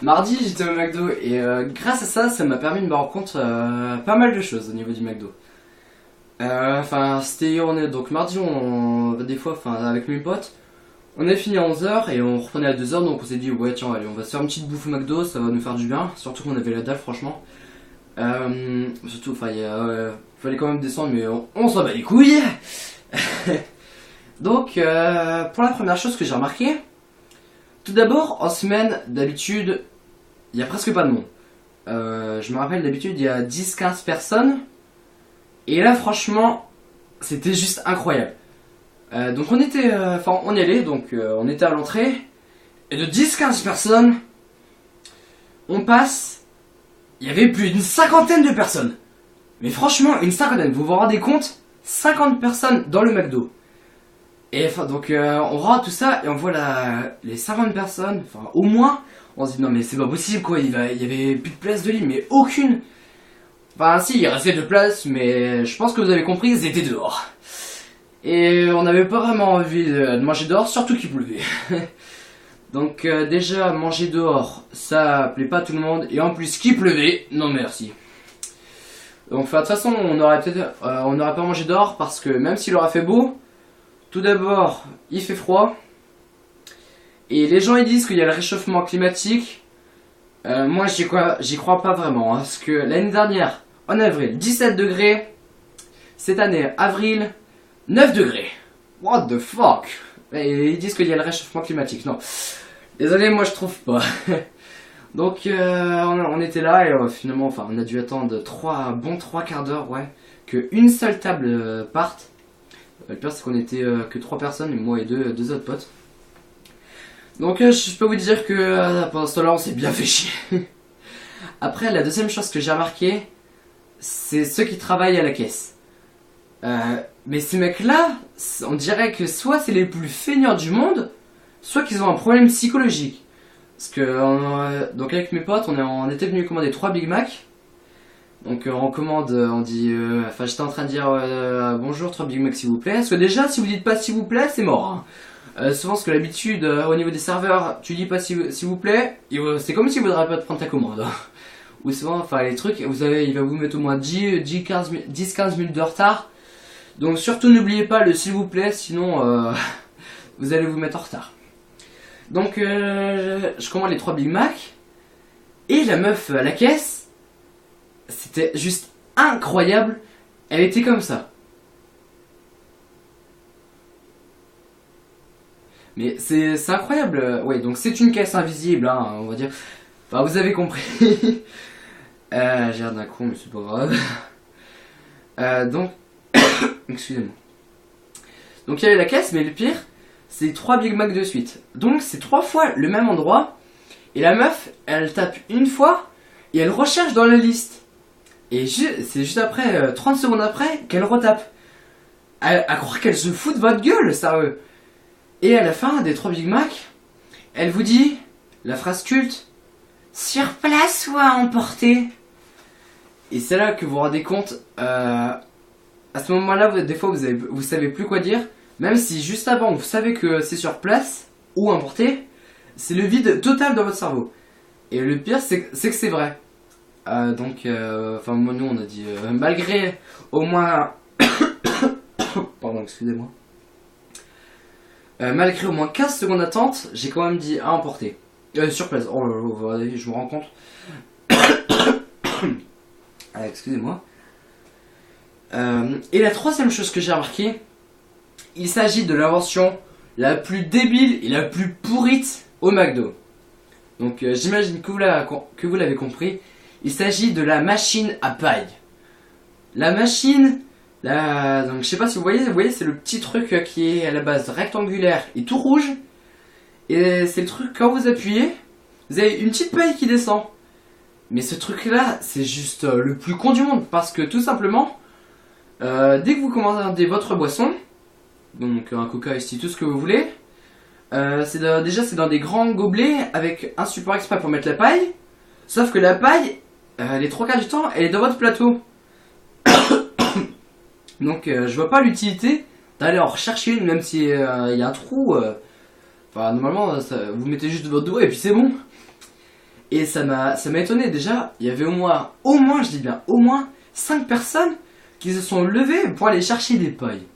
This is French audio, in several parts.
Mardi, j'étais au McDo et grâce à ça, ça m'a permis de me rendre compte pas mal de choses au niveau du McDo. Enfin, c'était on est donc mardi, des fois, enfin avec mes potes, on a fini à 11h et on reprenait à 2h, donc on s'est dit ouais tiens allez, on va se faire une petite bouffe au McDo, ça va nous faire du bien. Surtout qu'on avait la dalle franchement. Surtout, enfin fallait quand même descendre, mais on s'en bat les couilles. Donc pour la première chose que j'ai remarqué, tout d'abord en semaine d'habitude il y a presque pas de monde. Je me rappelle d'habitude il y a 10-15 personnes. Et là franchement c'était juste incroyable. Donc on était, on y allait, donc on était à l'entrée. Et de 10-15 personnes, on passe, il y avait plus d'une cinquantaine de personnes. Mais franchement une cinquantaine, vous vous rendez compte? 50 personnes dans le McDo. Et enfin donc on rentre tout ça et on voit les 50 personnes, enfin au moins, on se dit non mais c'est pas possible quoi, il y avait plus de place de lit, mais aucune. Enfin si, il restait de place, mais je pense que vous avez compris, ils étaient dehors. Et on n'avait pas vraiment envie de manger dehors, surtout qu'il pleuvait. Donc déjà, manger dehors, ça plaît pas à tout le monde, et en plus qu'il pleuvait, non merci. Donc de toute façon, on aurait pas mangé dehors, parce que même s'il aura fait beau, tout d'abord, il fait froid, et les gens ils disent qu'il y a le réchauffement climatique. Moi j'y crois pas vraiment, hein, parce que l'année dernière, en avril, 17 degrés, cette année, avril, 9 degrés. What the fuck? Et ils disent qu'il y a le réchauffement climatique, non. Désolé, moi je trouve pas. Donc on était là et finalement, enfin on a dû attendre 3 quarts d'heure, ouais, que une seule table parte. Le pire c'est qu'on était que 3 personnes, moi et deux autres potes. Donc je peux vous dire que pendant ce temps-là on s'est bien fait chier. Après la deuxième chose que j'ai remarqué, c'est ceux qui travaillent à la caisse. Mais ces mecs-là, on dirait que soit c'est les plus feignants du monde, soit qu'ils ont un problème psychologique. Parce que donc avec mes potes, on était venu commander 3 Big Mac. Donc on commande, on dit, enfin j'étais en train de dire bonjour 3 Big Mac s'il vous plaît. Parce que déjà si vous dites pas s'il vous plaît, c'est mort. Souvent parce que l'habitude au niveau des serveurs, tu dis pas s'il vous plaît, c'est comme s'il voudrait pas te prendre ta commande. Ou souvent, enfin les trucs, il va vous mettre au moins 10-15 minutes de retard. Donc surtout n'oubliez pas le s'il vous plaît, sinon vous allez vous mettre en retard. Donc je commande les 3 Big Mac. Et la meuf à la caisse, c'était juste incroyable. Elle était comme ça. Mais c'est incroyable. Ouais, donc c'est une caisse invisible, hein, on va dire. Enfin, vous avez compris. J'ai l'air d'un con, mais c'est pas grave. Donc, excusez-moi. Donc il y avait la caisse, mais le pire, c'est 3 Big Mac de suite. Donc c'est 3 fois le même endroit. Et la meuf, elle tape une fois et elle recherche dans la liste. Et c'est juste après, 30 secondes après, qu'elle retape. À croire qu'elle se fout de votre gueule, sérieux. Et à la fin des 3 Big Mac, elle vous dit la phrase culte: sur place ou à emporter. Et c'est là que vous vous rendez compte, à ce moment-là, des fois vous savez plus quoi dire. Même si juste avant vous savez que c'est sur place ou emporter, c'est le vide total dans votre cerveau. Et le pire c'est que c'est vrai. Donc, nous on a dit, malgré au moins... Pardon, excusez-moi. Malgré au moins 15 secondes d'attente, j'ai quand même dit à emporter. Sur place. Oh là là, je me rends compte. Excusez-moi. Et la troisième chose que j'ai remarqué, il s'agit de l'invention la plus débile et la plus pourrite au McDo. Donc j'imagine que vous l'avez compris. Il s'agit de la machine à paille. La machine, donc je sais pas si vous voyez, c'est le petit truc qui est à la base rectangulaire et tout rouge. Et c'est le truc, quand vous appuyez, vous avez une petite paille qui descend. Mais ce truc là, c'est juste le plus con du monde. Parce que tout simplement, dès que vous commandez votre boisson, donc un coca ici, tout ce que vous voulez, c'est dans des grands gobelets avec un support exprès pour mettre la paille. Sauf que la paille, les 3 quarts du temps, elle est dans votre plateau. Donc je vois pas l'utilité d'aller en rechercher une, même si il y a un trou. Enfin normalement vous mettez juste votre doigt et puis c'est bon. Et ça m'a étonné. Déjà, il y avait au moins, je dis bien, au moins 5 personnes qui se sont levées pour aller chercher des pailles.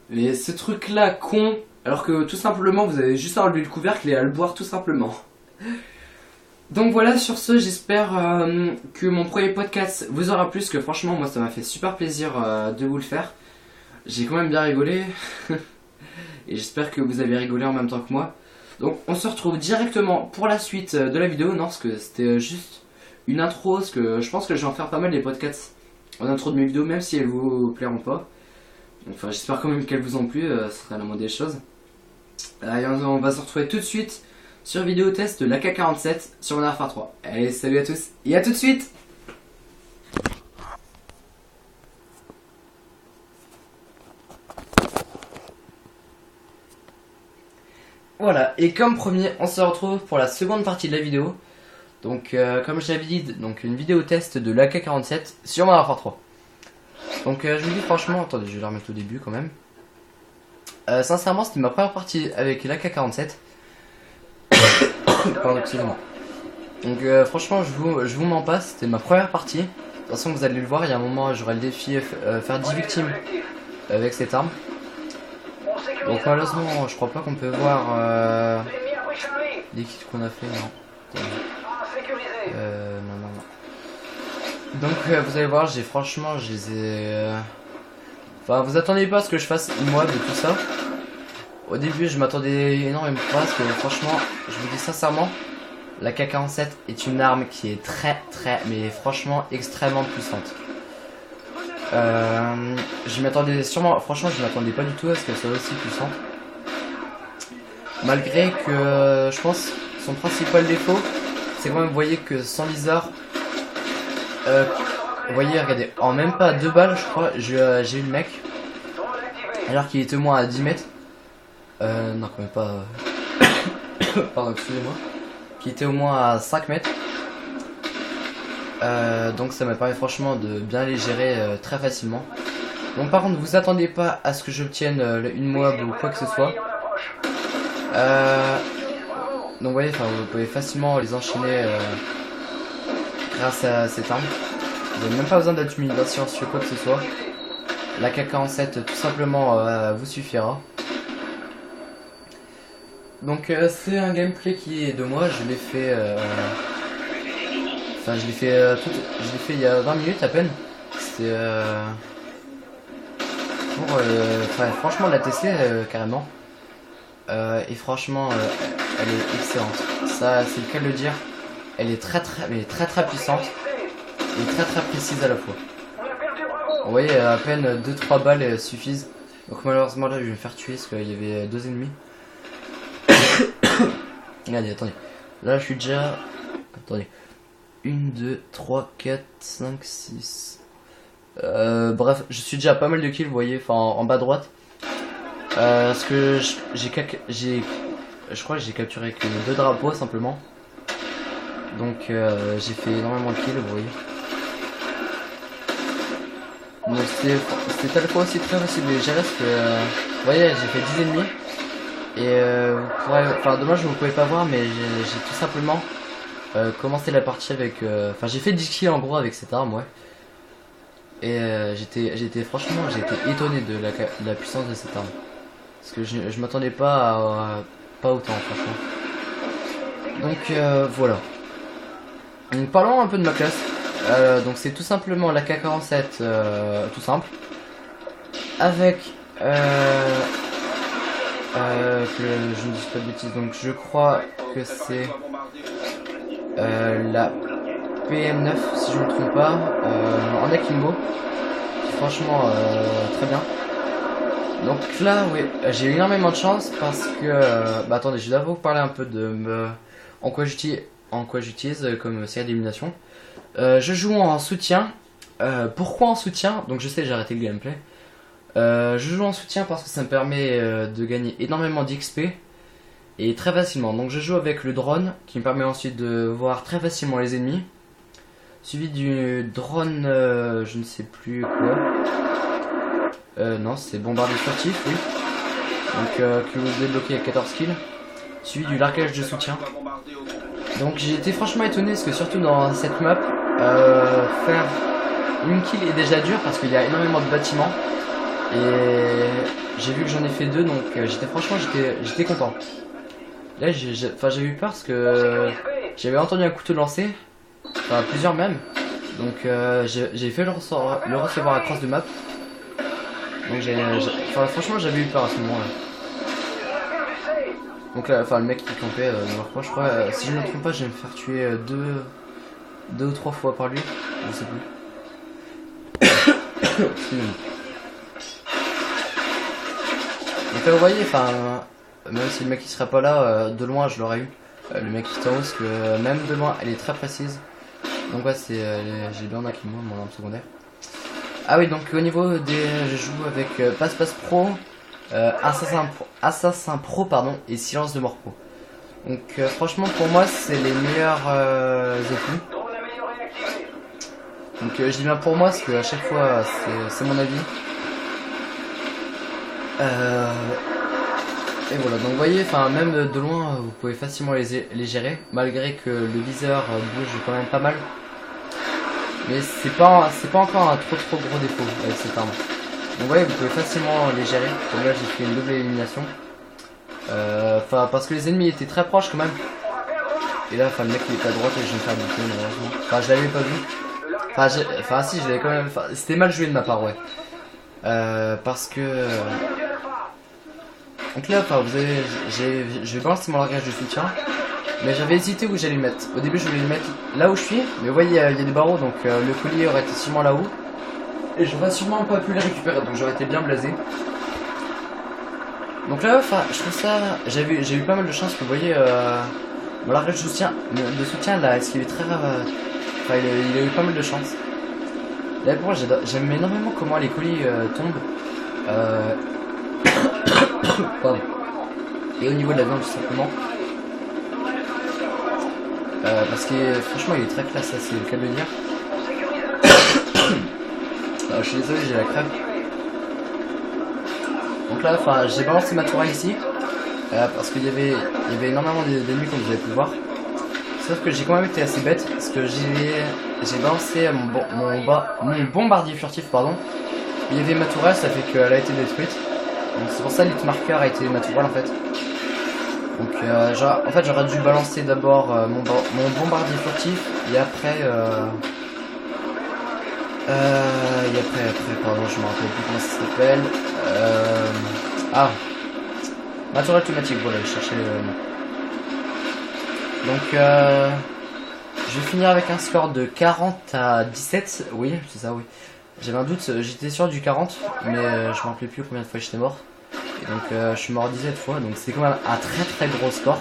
Mais ce truc là con, alors que tout simplement vous avez juste à enlever le couvercle et à le boire tout simplement. Donc voilà, sur ce, j'espère que mon premier podcast vous aura plu, parce que franchement moi ça m'a fait super plaisir de vous le faire. J'ai quand même bien rigolé. Et j'espère que vous avez rigolé en même temps que moi. Donc on se retrouve directement pour la suite de la vidéo. Non, parce que c'était juste une intro, parce que je pense que je vais en faire pas mal des podcasts en intro de mes vidéos, même si elles vous plairont pas. Enfin, j'espère quand même qu'elles vous ont plu, ce serait la moindre des choses. Allez, on va se retrouver tout de suite sur vidéo test de l'AK-47 sur Modern Warfare 3. Allez, salut à tous et à tout de suite. Voilà, et comme premier, on se retrouve pour la seconde partie de la vidéo. Donc, comme je l'avais dit, donc une vidéo test de l'AK-47 sur Modern Warfare 3. Donc je vous dis franchement, attendez, je vais la remettre au début quand même. Sincèrement, c'était ma première partie avec l'AK-47. Pardon, excusez-moi. Donc franchement, je vous mens pas, c'était ma première partie. De toute façon, vous allez le voir, il y a un moment, j'aurai le défi faire 10 victimes avec cette arme. Donc malheureusement, je crois pas qu'on peut voir les kills qu'on a fait, non. Non. Donc vous allez voir, franchement, je les ai... Enfin, vous attendez pas à ce que je fasse moi de tout ça. Au début, je m'attendais énormément pas, parce que franchement, je vous dis sincèrement, la K-47 est une arme qui est mais franchement extrêmement puissante. Je m'attendais sûrement, franchement, je m'attendais pas du tout à ce qu'elle soit aussi puissante. Malgré que, je pense, son principal défaut, c'est quand même, vous voyez que sans viseur, vous voyez, regardez, en même pas 2 balles, je crois, j'ai eu le mec, alors qu'il était au moins à 10 mètres. Non, quand même pas. Pardon, excusez-moi. Qui était au moins à 5 mètres. Donc ça m'a permis franchement de bien les gérer très facilement. Donc par contre, vous attendez pas à ce que j'obtienne une mob ou quoi que ce soit. Donc vous voyez, vous pouvez facilement les enchaîner grâce à cette arme. Vous n'avez même pas besoin d'administration sur quoi que ce soit. La K-47 tout simplement vous suffira. Donc c'est un gameplay qui est de moi, je l'ai fait enfin je l'ai fait il y a 20 minutes à peine. C'est pour franchement la tester carrément. Et franchement elle est excellente. Ça c'est le cas de le dire. Elle est très puissante et très précise à la fois. Vous voyez, à peine 2-3 balles suffisent. Donc malheureusement là je vais me faire tuer parce qu'il y avait 2 ennemis. Regardez, attendez. Là je suis déjà... Attendez. 1, 2, 3, 4, 5, 6... bref, je suis déjà à pas mal de kills, vous voyez, enfin en bas à droite. Parce que je crois que j'ai capturé que 2 drapeaux simplement. Donc j'ai fait énormément de kills, vous voyez. Donc c'est à la fois aussi très facile de gérer parce que vous voyez, j'ai fait 10 ennemis. Et vous pourrez, enfin dommage vous ne pouvez pas voir, mais j'ai tout simplement commencé la partie avec, enfin j'ai fait 10 kills en gros avec cette arme, ouais. Et franchement j'ai été étonné de la puissance de cette arme, parce que je m'attendais pas à pas autant franchement. Donc voilà. Donc parlons un peu de ma classe. Donc c'est tout simplement la K-47 tout simple, avec que je ne dis pas de bêtises, donc je crois que c'est la PM9 si je ne me trompe pas, en Akimbo, franchement très bien. Donc là oui, j'ai eu énormément de chance parce que bah attendez, je vais d'abord vous parler un peu de en quoi j'utilise comme série d'élimination. Je joue en soutien. Pourquoi en soutien? Donc je sais, j'ai arrêté le gameplay. Je joue en soutien parce que ça me permet de gagner énormément d'XP et très facilement. Donc je joue avec le drone qui me permet ensuite de voir très facilement les ennemis, suivi du drone je ne sais plus quoi, non c'est bombardier furtif, oui, donc que vous débloquez à 14 kills, suivi du largage de soutien. Donc j'ai été franchement étonné parce que surtout dans cette map, faire une kill est déjà dur parce qu'il y a énormément de bâtiments. Et j'ai vu que j'en ai fait deux, donc j'étais content. Là j'ai eu peur parce que j'avais entendu un couteau lancer, enfin plusieurs même. Donc j'ai fait le recevoir à cross de map. Donc franchement j'avais eu peur à ce moment-là. Donc là, enfin le mec qui campait dans leur coin, je crois, si je ne me trompe pas, je vais me faire tuer deux ou trois fois par lui, je sais plus. Excusez-moi. Donc là vous voyez, enfin, même si le mec il serait pas là, de loin je l'aurais eu. Le mec qui est en haut, parce que même de loin elle est très précise. Donc ouais, j'ai bien acquis moi mon arme secondaire. Ah oui, donc au niveau des, je joue avec Passe Pro, Assassin Pro pardon, et Silence de Mort Pro. Donc franchement pour moi c'est les meilleurs équipes. Donc je dis bien pour moi parce que à chaque fois c'est mon avis. Et voilà, donc vous voyez, enfin même de loin vous pouvez facilement les gérer, malgré que le viseur bouge quand même pas mal. Mais c'est pas encore un trop gros défaut avec cette arme. Donc vous voyez, vous pouvez facilement les gérer. Comme là j'ai fait une double élimination. Enfin parce que les ennemis étaient très proches quand même. Et là, enfin le mec il était à droite et je vais me faire buter malheureusement. Enfin je l'avais pas vu. Enfin si, je l'avais quand même. C'était mal joué de ma part, ouais. Parce que donc là, enfin vous avez, je vais balancer mon largage de soutien. Mais j'avais hésité où j'allais le mettre. Au début je voulais le mettre là où je suis. Mais vous voyez il y a des barreaux, donc le collier aurait été sûrement là-haut. Et j'aurais sûrement pas pu les récupérer, donc j'aurais été bien blasé. Donc là, enfin je trouve ça. J'ai eu pas mal de chance que vous voyez mon largage de soutien là, est-ce qu'il est très enfin il a eu pas mal de chance. Là pour moi j'aime énormément comment les colis tombent. Pardon. Et au niveau de la viande tout simplement. Parce que franchement il est très classe, ça c'est le cas de le dire. Je suis désolé, j'ai la crève. Donc là, enfin j'ai balancé ma tourelle ici. Parce qu'il y avait énormément d'ennemis comme vous avez pu le voir. Sauf que j'ai quand même été assez bête. Parce que j'ai balancé mon bombardier furtif, pardon. Il y avait ma tourelle, ça fait qu'elle a été détruite. Donc c'est pour ça que l'hit marker a été ma tourelle en fait. Donc en fait j'aurais dû balancer d'abord mon bombardier furtif et après pardon je me rappelle plus comment ça s'appelle. Ma tourelle automatique, voilà, je cherchais le nom. Donc je vais finir avec un score de 40 à 17, oui c'est ça, oui. J'avais un doute, j'étais sûr du 40, mais je me rappelais plus combien de fois j'étais mort. Et donc je suis mort 17 fois, donc c'est quand même un très gros score.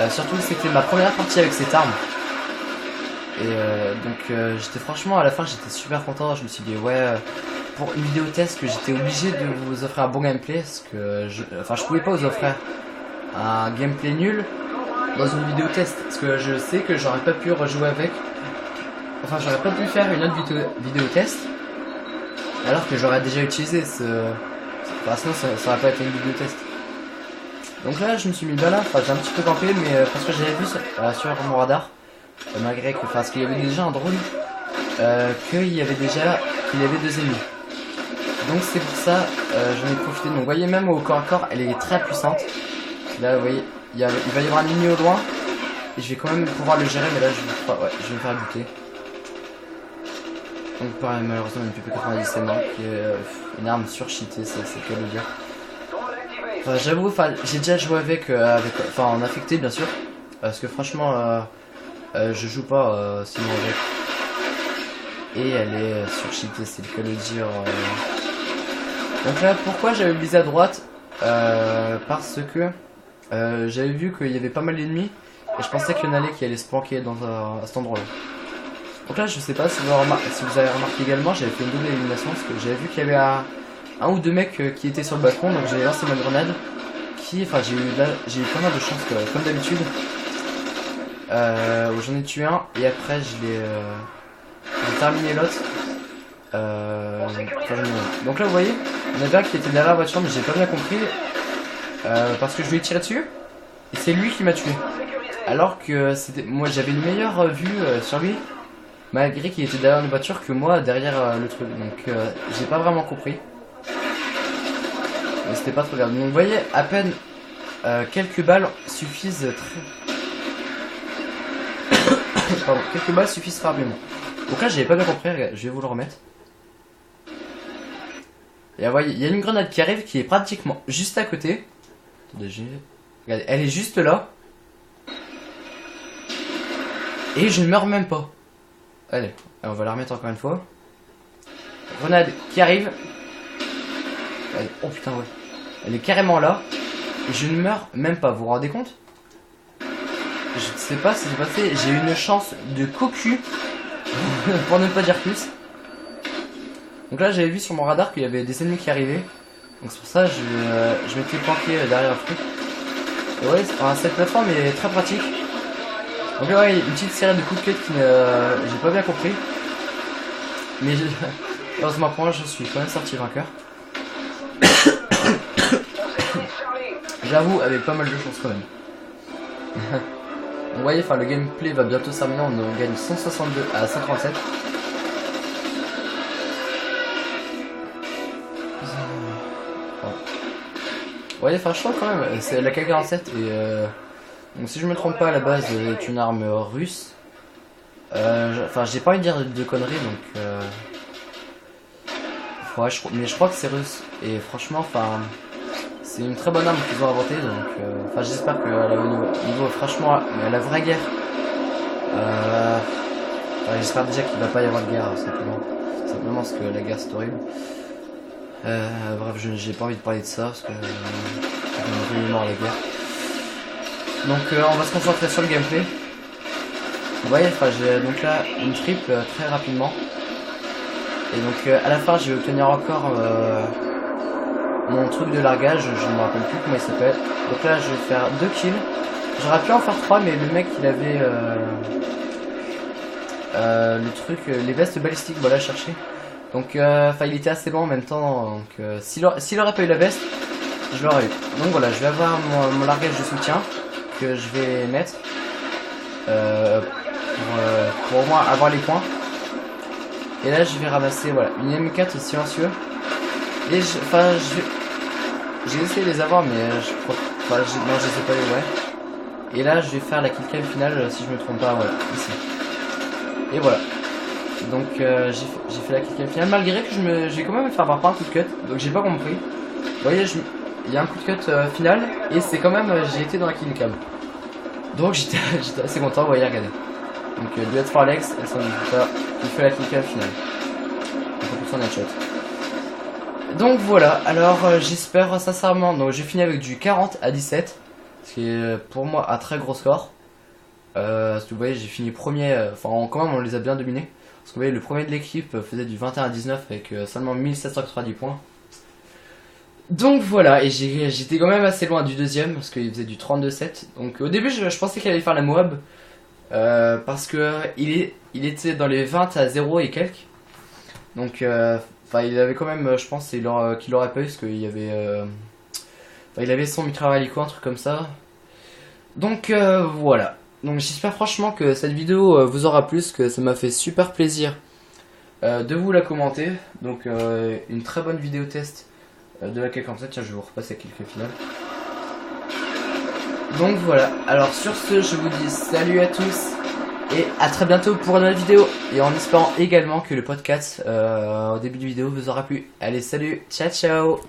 Surtout c'était ma première partie avec cette arme. Et donc j'étais franchement à la fin j'étais super content, je me suis dit ouais pour une vidéo test que j'étais obligé de vous offrir un bon gameplay. Parce que je pouvais pas vous offrir un gameplay nul dans une vidéo test. Parce que je sais que j'aurais pas pu rejouer avec. Enfin j'aurais pas pu faire une autre vidéo test. Alors que j'aurais déjà utilisé ce... Enfin sinon ça aurait pas été une vidéo test. Donc là je me suis mis là, enfin j'ai un petit peu campé mais parce que j'avais vu sur mon radar. Malgré que, parce qu'il y avait déjà un drone, qu'il y avait deux ennemis. Donc c'est pour ça j'en ai profité. Donc vous voyez même au corps à corps elle est très puissante. Là vous voyez il va y avoir un ennemi au loin. Et je vais quand même pouvoir le gérer, mais là je vais me faire buter. Donc pareil malheureusement une PP90 manque, qui est une arme surcheatée, c'est le cas de le dire. Enfin j'avoue, j'ai déjà joué avec en affecté bien sûr. Parce que franchement je joue pas sinon avec. Et elle est surcheatée, c'est le cas de le dire. Donc là pourquoi j'avais visé à droite, parce que j'avais vu qu'il y avait pas mal d'ennemis. Et je pensais qu'il y en allait qui allait se planquer à cet endroit là. Donc là je sais pas si vous avez remarqué également, j'avais fait une double élimination. Parce que j'avais vu qu'il y avait un ou deux mecs qui étaient sur le balcon. Donc j'avais lancé ma grenade. J'ai eu pas mal de chance comme d'habitude. J'en ai tué un et après j'ai terminé l'autre. Donc là vous voyez, il y en avait un qui était derrière la voiture mais j'ai pas bien compris parce que je lui ai tiré dessus et c'est lui qui m'a tué. Alors que c'était, moi j'avais une meilleure vue sur lui, malgré qu'il était derrière une voiture que moi derrière le truc. Donc j'ai pas vraiment compris. Mais c'était pas trop grave. Donc vous voyez, à peine quelques balles suffisent Pardon, quelques balles suffisent très rapidement. Donc là j'avais pas bien compris, regarde, je vais vous le remettre. Et vous voyez, il y a une grenade qui arrive qui est pratiquement juste à côté. Regardez, elle est juste là. Et je ne meurs même pas. Allez, on va la remettre encore une fois. Grenade qui arrive. Allez, oh putain, ouais. Elle est carrément là. Et je ne meurs même pas, vous vous rendez compte? Je ne sais pas ce qui s'est passé. J'ai eu une chance de cocu. Pour ne pas dire plus. Donc là, j'avais vu sur mon radar qu'il y avait des ennemis qui arrivaient. Donc c'est pour ça que je m'étais planqué derrière le truc. Et ouais, cette plateforme est très pratique. Donc là, ouais, une petite série de coups de cut qui j'ai pas bien compris. Mais heureusement pour moi, je suis quand même sorti vainqueur. J'avoue, avec pas mal de chance quand même. Vous voyez, enfin le gameplay va bientôt se terminer, on gagne 162 à 137. Vous voyez, enfin je crois quand même, c'est la K-47 et donc si je me trompe pas à la base est une arme russe. Enfin j'ai pas envie de dire de conneries donc ouais, mais je crois que c'est russe et franchement enfin c'est une très bonne arme qu'ils ont inventée donc enfin j'espère qu'elle a au niveau franchement la vraie guerre j'espère déjà qu'il va pas y avoir de guerre simplement parce que la guerre c'est horrible. Bref, j'ai pas envie de parler de ça parce que c'est vraiment mort la guerre. Donc on va se concentrer sur le gameplay. Vous voyez, enfin, j'ai donc là une triple très rapidement. Et donc à la fin je vais obtenir encore mon truc de largage, je ne me rappelle plus comment il s'appelle. Donc là je vais faire 2 kills. J'aurais pu en faire 3 mais le mec il avait le truc, les vestes balistiques, voilà chercher. Donc enfin il était assez loin en même temps, donc s'il aurait pas eu la veste, je l'aurais eu. Donc voilà, je vais avoir mon largage de soutien que je vais mettre pour au moins avoir les points. Et là je vais ramasser voilà une M4 silencieux. Et j'ai essayé de les avoir mais je crois pas, non je sais pas ouais. Et là je vais faire la kill finale si je me trompe pas, voilà, ici. Et voilà. Donc j'ai fait la kill finale malgré que j'ai quand même fait avoir par un coup de cut, donc j'ai pas compris. Vous voyez, il y a un coup de cut final et c'est quand même j'ai été dans la kill cam. Donc j'étais assez content, vous voyez, regardez. Donc duet for Alex, elle s'en il fait la kill cam finale. Donc on headshot. Donc voilà, alors j'espère sincèrement, donc j'ai fini avec du 40 à 17, ce qui est pour moi un très gros score. Parce que vous voyez, j'ai fini premier, enfin quand même on les a bien dominés. Parce que vous voyez, le premier de l'équipe faisait du 21 à 19 avec seulement 1790 points. Donc voilà, et j'étais quand même assez loin du deuxième parce qu'il faisait du 32-7. Donc au début je pensais qu'il allait faire la Moab. Parce que il était dans les 20 à 0 et quelques. Donc enfin il avait quand même, je pense qu'il aurait pas eu parce qu'il y avait il avait son mitrailleur hélico, un truc comme ça. Donc voilà. Donc j'espère franchement que cette vidéo vous aura plu, que ça m'a fait super plaisir de vous la commenter. Donc une très bonne vidéo test de la K-47. Tiens, je vais vous repasser quelques finales. Donc voilà, alors sur ce je vous dis salut à tous et à très bientôt pour une nouvelle vidéo. Et en espérant également que le podcast au début de vidéo vous aura plu. Allez, salut, ciao ciao.